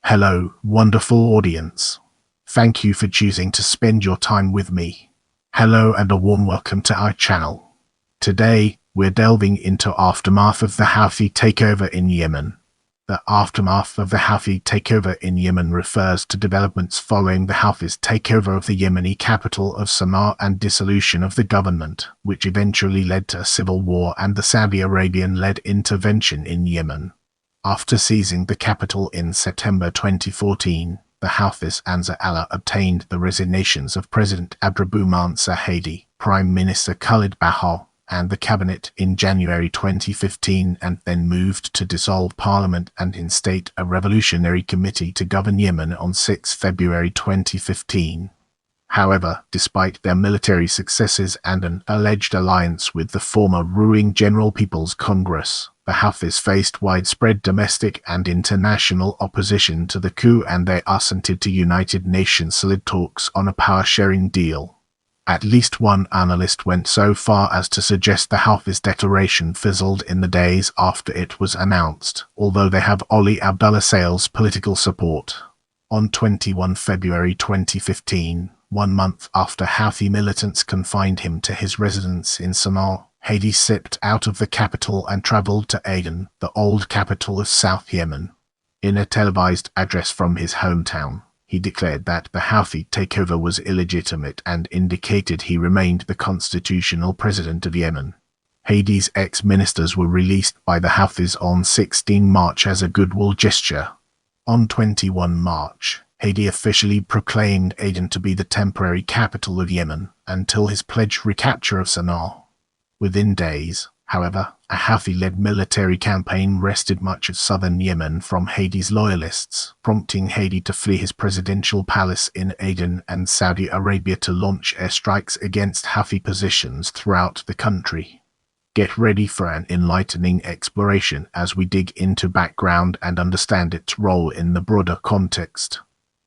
Hello, wonderful audience. Thank you for choosing to spend your time with me. Hello and a warm welcome to our channel. Today, we're delving into aftermath of the Houthi takeover in Yemen. The aftermath of the Houthi takeover in Yemen refers to developments following the Houthis' takeover of the Yemeni capital of Sana'a and dissolution of the government, which eventually led to a civil war and the Saudi Arabian-led intervention in Yemen. After seizing the capital in September 2014, the Houthis Ansar Allah obtained the resignations of President Abdrabbuh Mansur Hadi, Prime Minister Khaled Bahah, and the cabinet in January 2015, and then moved to dissolve parliament and instate a revolutionary committee to govern Yemen on 6 February 2015. However, despite their military successes and an alleged alliance with the former ruling General People's Congress, the Houthis faced widespread domestic and international opposition to the coup, and they assented to United Nations-led talks on a power-sharing deal. At least one analyst went so far as to suggest the Houthis' declaration fizzled in the days after it was announced, although they have Ali Abdullah Saleh's political support. On 21 February 2015, 1 month after Houthi militants confined him to his residence in Sana'a, Hadi stepped out of the capital and travelled to Aden, the old capital of South Yemen. In a televised address from his hometown, he declared that the Houthi takeover was illegitimate and indicated he remained the constitutional president of Yemen. Hadi's ex-ministers were released by the Houthis on 16 March as a goodwill gesture. On 21 March, Hadi officially proclaimed Aden to be the temporary capital of Yemen until his pledged recapture of Sana'a. Within days, however, a Houthi-led military campaign wrested much of southern Yemen from Hadi's loyalists, prompting Hadi to flee his presidential palace in Aden and Saudi Arabia to launch airstrikes against Houthi positions throughout the country. Get ready for an enlightening exploration as we dig into background and understand its role in the broader context.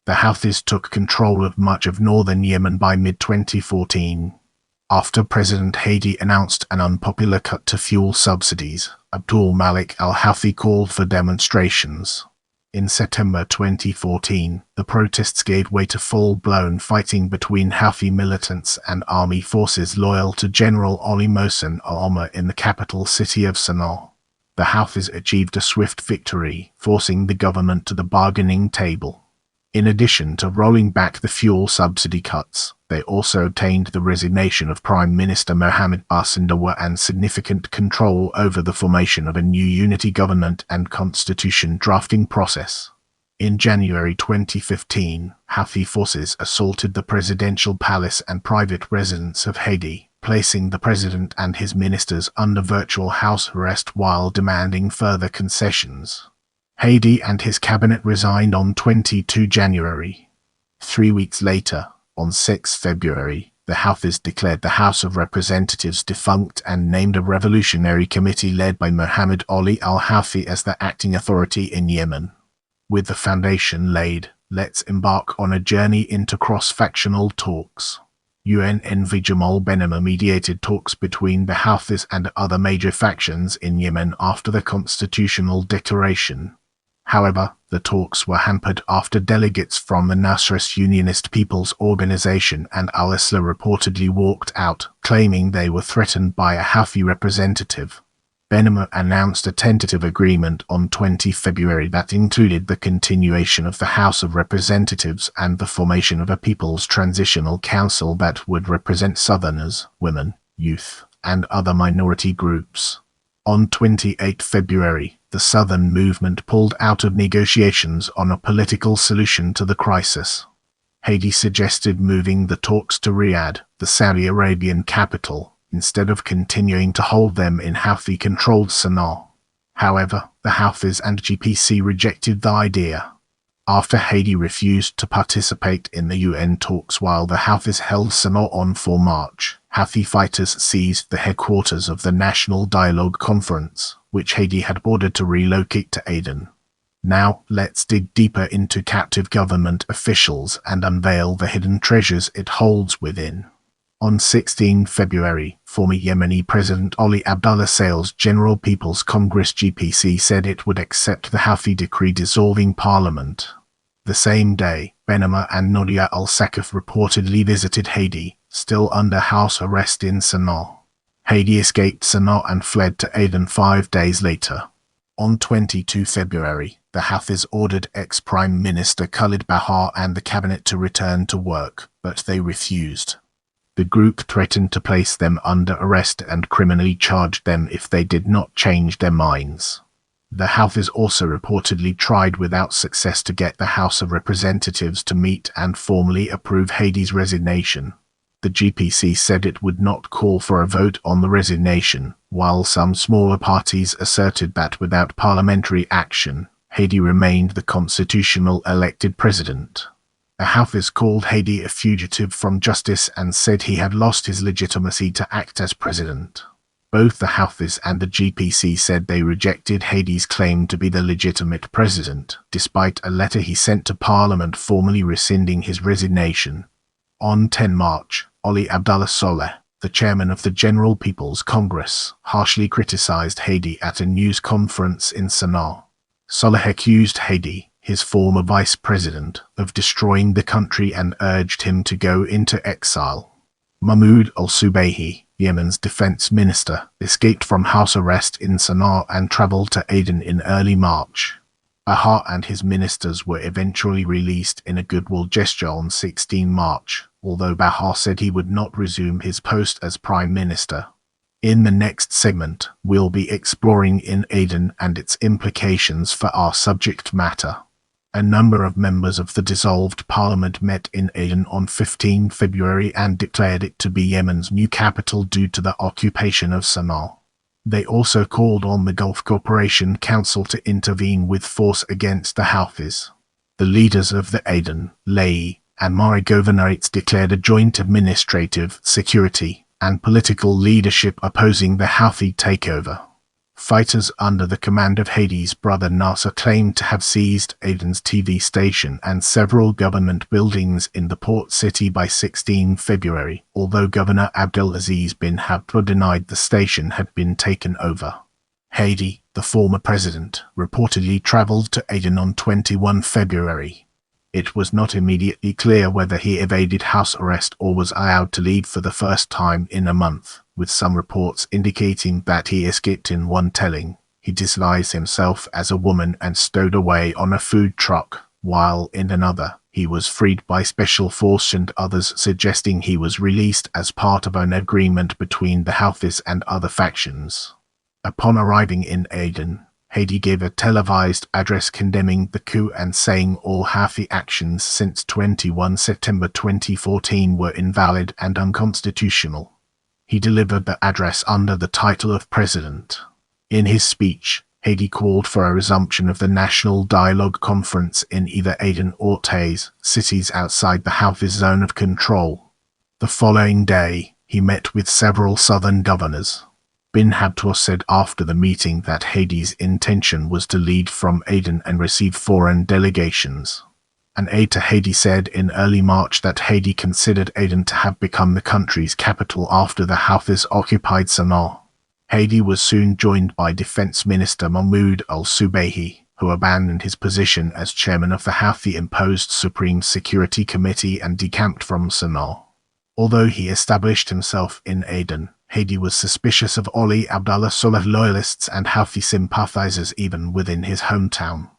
The Houthis took control of much of northern Yemen by mid-2014. After President Hadi announced an unpopular cut to fuel subsidies, Abdul Malik al-Houthi called for demonstrations. In September 2014, the protests gave way to full-blown fighting between Houthi militants and army forces loyal to General Ali Mohsen al-Omar in the capital city of Sana'a. The Houthis achieved a swift victory, forcing the government to the bargaining table. In addition to rolling back the fuel subsidy cuts, they also obtained the resignation of Prime Minister Mohammed Ansar and significant control over the formation of a new unity government and constitution drafting process. In January 2015, Houthi forces assaulted the presidential palace and private residence of Hadi, placing the president and his ministers under virtual house arrest while demanding further concessions. Hadi and his cabinet resigned on 22 January. 3 weeks later, on 6 February, the Houthis declared the House of Representatives defunct and named a revolutionary committee led by Muhammad Ali al-Houthi as the acting authority in Yemen. With the foundation laid, let's embark on a journey into cross-factional talks. UN envoy Jamal Benhammer mediated talks between the Houthis and other major factions in Yemen after the constitutional declaration. However, the talks were hampered after delegates from the Nasrist Unionist People's Organization and al-Islah reportedly walked out, claiming they were threatened by a Houthi representative. Benhammer announced a tentative agreement on 20 February that included the continuation of the House of Representatives and the formation of a People's Transitional Council that would represent Southerners, women, youth, and other minority groups. On 28 February, the Southern movement pulled out of negotiations on a political solution to the crisis. Hadi suggested moving the talks to Riyadh, the Saudi Arabian capital, instead of continuing to hold them in Houthi-controlled Sana'a. However, the Houthis and GPC rejected the idea. After Hadi refused to participate in the UN talks while the Houthis held Sana'a on 4 March, Houthi fighters seized the headquarters of the National Dialogue Conference, which Hadi had ordered to relocate to Aden. Now, let's dig deeper into captive government officials and unveil the hidden treasures it holds within. On 16 February, former Yemeni President Ali Abdullah Saleh's General People's Congress (GPC) said it would accept the Houthi decree dissolving parliament. The same day, Benama and Nadia al-Sakaf reportedly visited Hadi, still under house arrest in Sana'a. Hadi escaped Sana'a and fled to Aden 5 days later. On 22 February, the Houthis ordered ex-Prime Minister Khaled Bahah and the cabinet to return to work, but they refused. The group threatened to place them under arrest and criminally charged them if they did not change their minds. The Houthis also reportedly tried without success to get the House of Representatives to meet and formally approve Hadi's resignation. The GPC said it would not call for a vote on the resignation, while some smaller parties asserted that without parliamentary action, Hadi remained the constitutional elected president. The Houthis called Hadi a fugitive from justice and said he had lost his legitimacy to act as president. Both the Houthis and the GPC said they rejected Hadi's claim to be the legitimate president, despite a letter he sent to Parliament formally rescinding his resignation. On 10 March, Ali Abdullah Saleh, the chairman of the General People's Congress, harshly criticized Hadi at a news conference in Sana'a. Saleh accused Hadi, his former vice president, of destroying the country and urged him to go into exile. Mahmoud al-Subaihi, Yemen's defense minister, escaped from house arrest in Sana'a and traveled to Aden in early March. Bahah and his ministers were eventually released in a goodwill gesture on 16 March, although Bahah said he would not resume his post as prime minister. In the next segment, we'll be exploring in Aden and its implications for our subject matter. A number of members of the dissolved parliament met in Aden on 15 February and declared it to be Yemen's new capital due to the occupation of Sana'a. They also called on the Gulf Cooperation Council to intervene with force against the Houthis. The leaders of the Aden, La'i, and Mari governorates declared a joint administrative, security, and political leadership opposing the Houthi takeover. Fighters under the command of Hadi's brother Nasser claimed to have seized Aden's TV station and several government buildings in the port city by 16 February, although Governor Abdulaziz bin Abdullah denied the station had been taken over. Hadi, the former president, reportedly traveled to Aden on 21 February. It was not immediately clear whether he evaded house arrest or was allowed to leave for the first time in a month, with some reports indicating that he escaped in one telling. He disguised himself as a woman and stowed away on a food truck, while in another, he was freed by special force and others suggesting he was released as part of an agreement between the Houthis and other factions. Upon arriving in Aden, Hadi gave a televised address condemning the coup and saying all Houthi actions since 21 September 2014 were invalid and unconstitutional. He delivered the address under the title of President. In his speech, Hadi called for a resumption of the National Dialogue Conference in either Aden or Taiz, cities outside the Houthi zone of control. The following day, he met with several southern governors. Bin Abdullah said after the meeting that Hadi's intention was to lead from Aden and receive foreign delegations. An aide to Hadi said in early March that Hadi considered Aden to have become the country's capital after the Houthis occupied Sana'a. Hadi was soon joined by Defense Minister Mahmoud al-Subaihi, who abandoned his position as chairman of the Houthi-imposed Supreme Security Committee and decamped from Sana'a. Although he established himself in Aden, Hadi was suspicious of Ali Abdullah Saleh loyalists and Houthi sympathizers even within his hometown.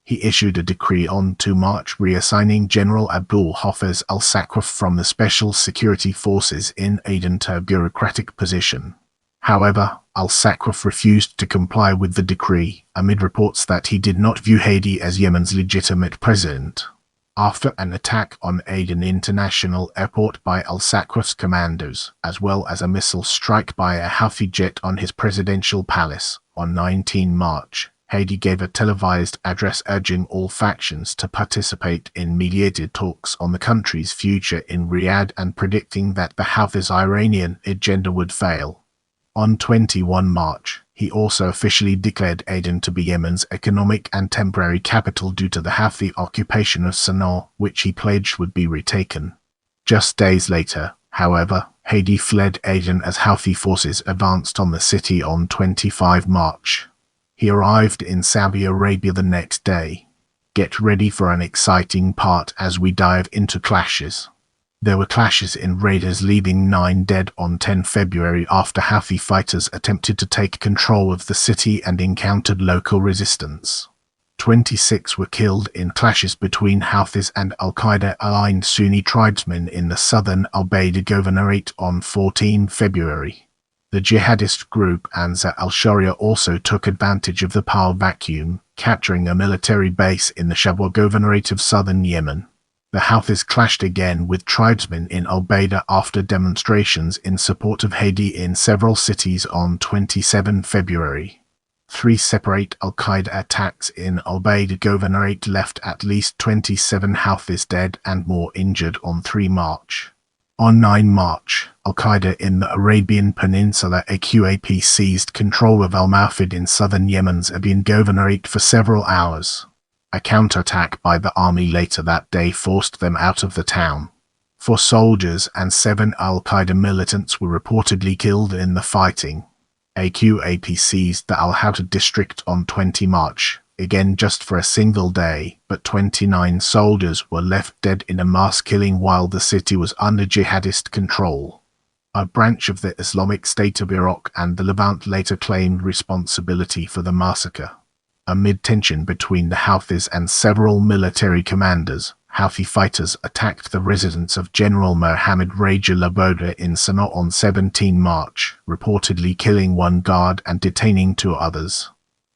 He issued a decree on 2 March reassigning General Abdul Hafiz al-Sakaf from the Special Security Forces in Aden to a bureaucratic position. However, al-Sakaf refused to comply with the decree, amid reports that he did not view Hadi as Yemen's legitimate president. After an attack on Aden International Airport by al-Sakaf's commandos, as well as a missile strike by a Houthi jet on his presidential palace, on 19 March, Hadi gave a televised address urging all factions to participate in mediated talks on the country's future in Riyadh and predicting that the Houthis' Iranian agenda would fail. On 21 March, he also officially declared Aden to be Yemen's economic and temporary capital due to the Houthi occupation of Sana'a, which he pledged would be retaken. Just days later, however, Hadi fled Aden as Houthi forces advanced on the city on 25 March. He arrived in Saudi Arabia the next day. Get ready for an exciting part as we dive into clashes. There were clashes in raiders, leaving 9 dead on 10 February after Houthi fighters attempted to take control of the city and encountered local resistance. 26 were killed in clashes between Houthis and Al-Qaeda-aligned Sunni tribesmen in the southern Al-Bayda Governorate on 14 February. The jihadist group Ansar Allah also took advantage of the power vacuum, capturing a military base in the Shabwa Governorate of southern Yemen. The Houthis clashed again with tribesmen in Al-Bayda after demonstrations in support of Hadi in several cities on 27 February. 3 separate Al-Qaeda attacks in Al-Bayda Governorate left at least 27 Houthis dead and more injured on 3 March. On 9 March, Al-Qaeda in the Arabian Peninsula AQAP seized control of Al-Mawfid in southern Yemen's Abiyan Governorate for several hours. A counterattack by the army later that day forced them out of the town. 4 soldiers and 7 Al-Qaeda militants were reportedly killed in the fighting. AQAP seized the Al-Houthi district on 20 March, again just for a single day, but 29 soldiers were left dead in a mass killing while the city was under jihadist control. A branch of the Islamic State of Iraq and the Levant later claimed responsibility for the massacre. Amid tension between the Houthis and several military commanders, Houthi fighters attacked the residence of General Mohammed Raja Laboda in Sana'a on 17 March, reportedly killing 1 guard and detaining 2 others.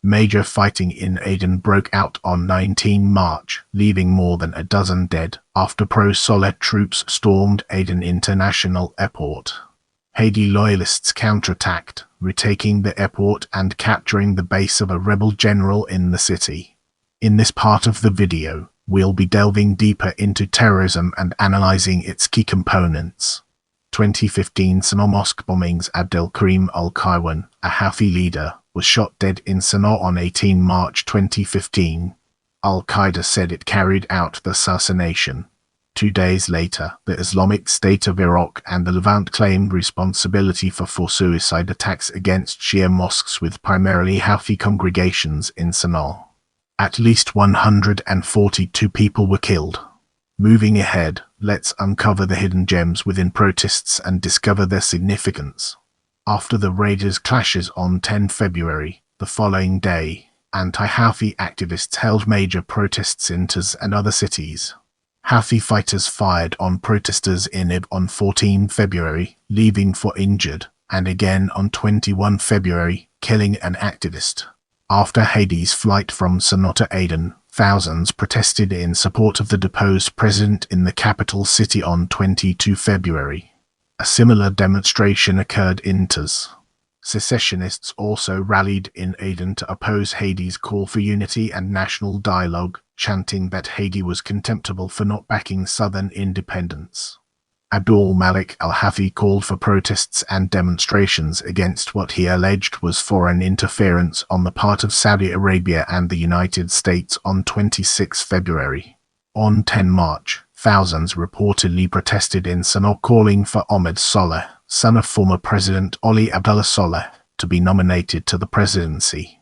Major fighting in Aden broke out on 19 March, leaving more than a dozen dead, after pro-Saleh troops stormed Aden International Airport. Hadi loyalists counterattacked, retaking the airport and capturing the base of a rebel general in the city. In this part of the video, we'll be delving deeper into terrorism and analyzing its key components. 2015 Sana'a mosque bombings. Abdel Karim al-Kaiwan, a Houthi leader, was shot dead in Sana'a on 18 March 2015. Al-Qaeda said it carried out the assassination. 2 days later, the Islamic State of Iraq and the Levant claimed responsibility for 4 suicide attacks against Shia mosques with primarily Houthi congregations in Sana'a. At least 142 people were killed. Moving ahead, let's uncover the hidden gems within protests and discover their significance. After the raiders' clashes on 10 February, the following day, anti-Houthi activists held major protests in Taiz and other cities. Houthi fighters fired on protesters in Ib on 14 February, leaving 4 injured, and again on 21 February, killing an activist. After Hadi's flight from Sana'a to Aden, thousands protested in support of the deposed president in the capital city on 22 February. A similar demonstration occurred in Taiz. Secessionists also rallied in Aden to oppose Hadi's call for unity and national dialogue, chanting that Hadi was contemptible for not backing southern independence. Abdul Malik al-Houthi called for protests and demonstrations against what he alleged was foreign interference on the part of Saudi Arabia and the United States on 26 February. On 10 March, thousands reportedly protested in Sana'a calling for Ansar Allah, son of former President Ali Abdullah Saleh, to be nominated to the presidency.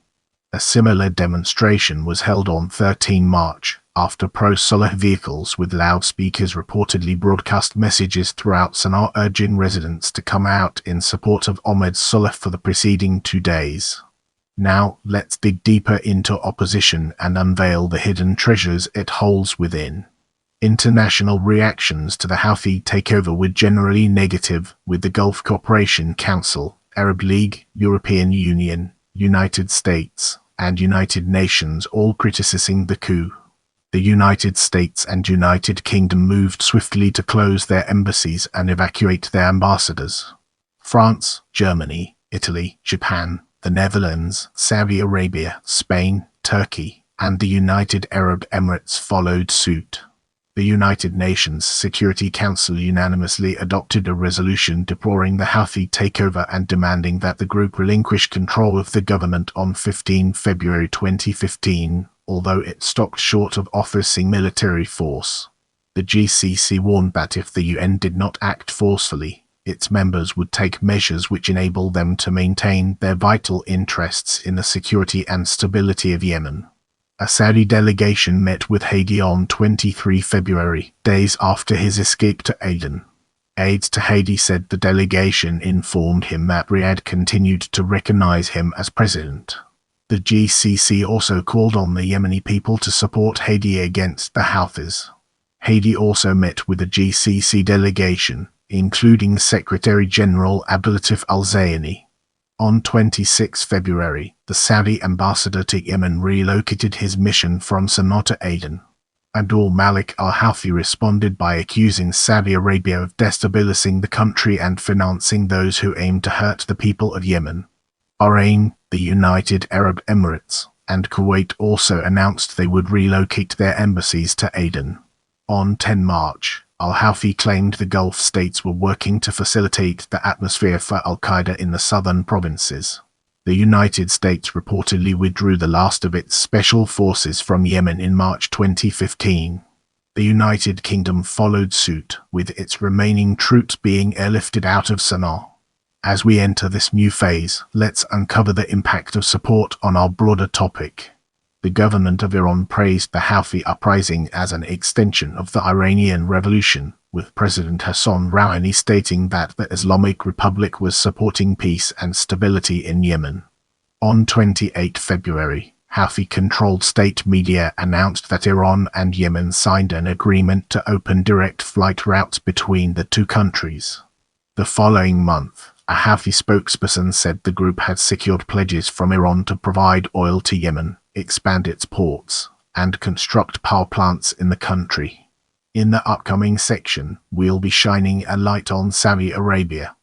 A similar demonstration was held on 13 March, after pro-Saleh vehicles with loudspeakers reportedly broadcast messages throughout Sana'a urging residents to come out in support of Ansar Allah for the preceding 2 days. Now, let's dig deeper into opposition and unveil the hidden treasures it holds within. International reactions to the Houthi takeover were generally negative, with the Gulf Cooperation Council, Arab League, European Union, United States, and United Nations all criticizing the coup. The United States and United Kingdom moved swiftly to close their embassies and evacuate their ambassadors. France, Germany, Italy, Japan, the Netherlands, Saudi Arabia, Spain, Turkey, and the United Arab Emirates followed suit. The United Nations Security Council unanimously adopted a resolution deploring the Houthi takeover and demanding that the group relinquish control of the government on 15 February 2015, although it stopped short of offering military force. The GCC warned that if the UN did not act forcefully, its members would take measures which enable them to maintain their vital interests in the security and stability of Yemen. A Saudi delegation met with Hadi on 23 February, days after his escape to Aden. Aides to Hadi said the delegation informed him that Riyadh continued to recognize him as president. The GCC also called on the Yemeni people to support Hadi against the Houthis. Hadi also met with the GCC delegation, including Secretary General Abdulatif al-Zayani. On 26 February, the Saudi ambassador to Yemen relocated his mission from Sana'a to Aden. Abdul Malik al-Houthi responded by accusing Saudi Arabia of destabilizing the country and financing those who aim to hurt the people of Yemen. Bahrain, the United Arab Emirates, and Kuwait also announced they would relocate their embassies to Aden. On 10 March, al-Houthi claimed the Gulf states were working to facilitate the atmosphere for al-Qaeda in the southern provinces. The United States reportedly withdrew the last of its special forces from Yemen in March 2015. The United Kingdom followed suit, with its remaining troops being airlifted out of Sana'a. As we enter this new phase, let's uncover the impact of support on our broader topic. The government of Iran praised the Houthi uprising as an extension of the Iranian Revolution, with President Hassan Rouhani stating that the Islamic Republic was supporting peace and stability in Yemen. On 28 February, Houthi-controlled state media announced that Iran and Yemen signed an agreement to open direct flight routes between the two countries. The following month, a Houthi spokesperson said the group had secured pledges from Iran to provide oil to Yemen, expand its ports, and construct power plants in the country. In the upcoming section, we'll be shining a light on Saudi Arabia.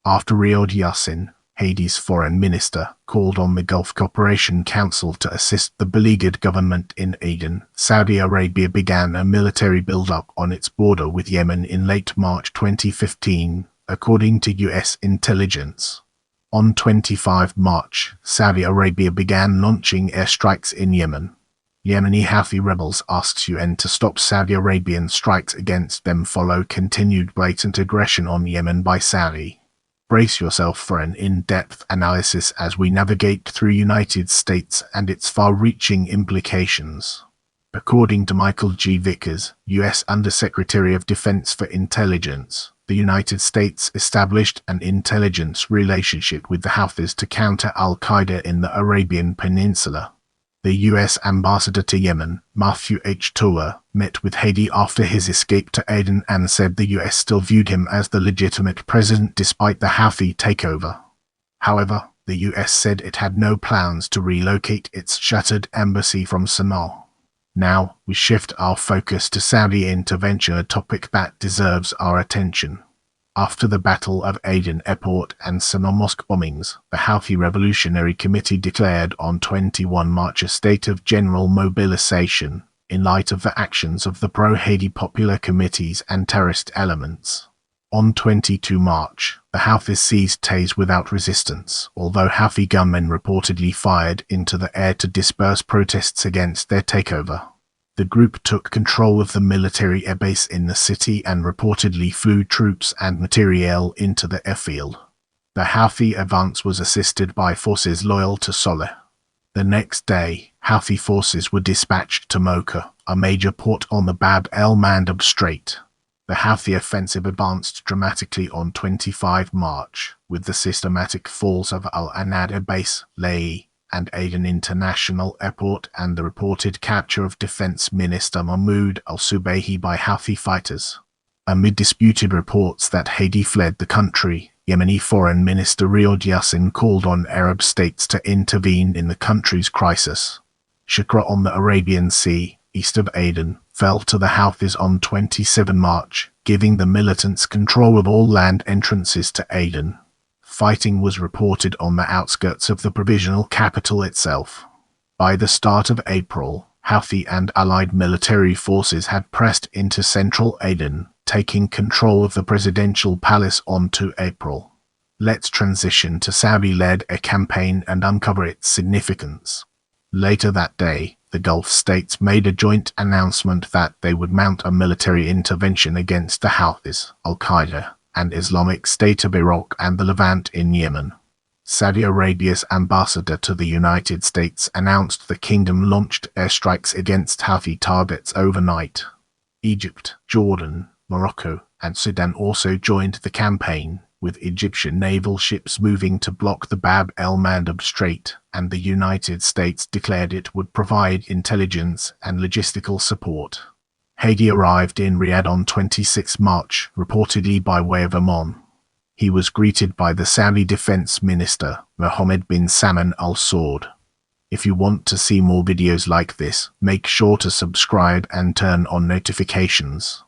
After Riyad Yassin, Hadi's foreign minister, called on the Gulf Cooperation Council to assist the beleaguered government in Aden, Saudi Arabia began a military build-up on its border with Yemen in late March 2015, according to U.S. intelligence. On 25 March, Saudi Arabia began launching airstrikes in Yemen. Yemeni Houthi rebels asked UN to stop Saudi Arabian strikes against them follow continued blatant aggression on Yemen by Saudi. Brace yourself for an in-depth analysis as we navigate through United States and its far-reaching implications. According to Michael G. Vickers, U.S. Undersecretary of Defense for Intelligence, the United States established an intelligence relationship with the Houthis to counter al-Qaeda in the Arabian Peninsula. The U.S. ambassador to Yemen, Matthew H. Tower, met with Hadi after his escape to Aden and said the U.S. still viewed him as the legitimate president despite the Houthi takeover. However, the U.S. said it had no plans to relocate its shuttered embassy from Sana'a. Now, we shift our focus to Saudi intervention, a topic that deserves our attention. After the Battle of Aden Airport and Sana'a mosque bombings, the Houthi Revolutionary Committee declared on 21 March a state of general mobilization, in light of the actions of the pro-Hadi popular committees and terrorist elements. On 22 March, the Houthis seized Taiz without resistance, although Houthi gunmen reportedly fired into the air to disperse protests against their takeover. The group took control of the military airbase in the city and reportedly flew troops and materiel into the airfield. The Houthi advance was assisted by forces loyal to Saleh. The next day, Houthi forces were dispatched to Mocha, a major port on the Bab el-Mandeb Strait. The Houthi offensive advanced dramatically on 25 March, with the systematic falls of Al-Anad base, La'i, and Aden International Airport and the reported capture of Defense Minister Mahmoud al-Subaihi by Houthi fighters. Amid disputed reports that Hadi fled the country, Yemeni Foreign Minister Riyad Yassin called on Arab states to intervene in the country's crisis. Shakra on the Arabian Sea, east of Aden, fell to the Houthis on 27 March, giving the militants control of all land entrances to Aden. Fighting was reported on the outskirts of the provisional capital itself. By the start of April, Houthi and allied military forces had pressed into central Aden, taking control of the presidential palace on 2 April. Let's transition to Saudi-led a campaign and uncover its significance. Later that day, the Gulf states made a joint announcement that they would mount a military intervention against the Houthis, al-Qaeda, and Islamic State of Iraq and the Levant in Yemen. Saudi Arabia's ambassador to the United States announced the kingdom launched airstrikes against Houthi targets overnight. Egypt, Jordan, Morocco, and Sudan also joined the campaign, with Egyptian naval ships moving to block the Bab el-Mandeb Strait, and the United States declared it would provide intelligence and logistical support. Hadi arrived in Riyadh on 26 March, reportedly by way of Oman. He was greeted by the Saudi Defense Minister, Mohammed bin Salman Al Saud. If you want to see more videos like this, make sure to subscribe and turn on notifications.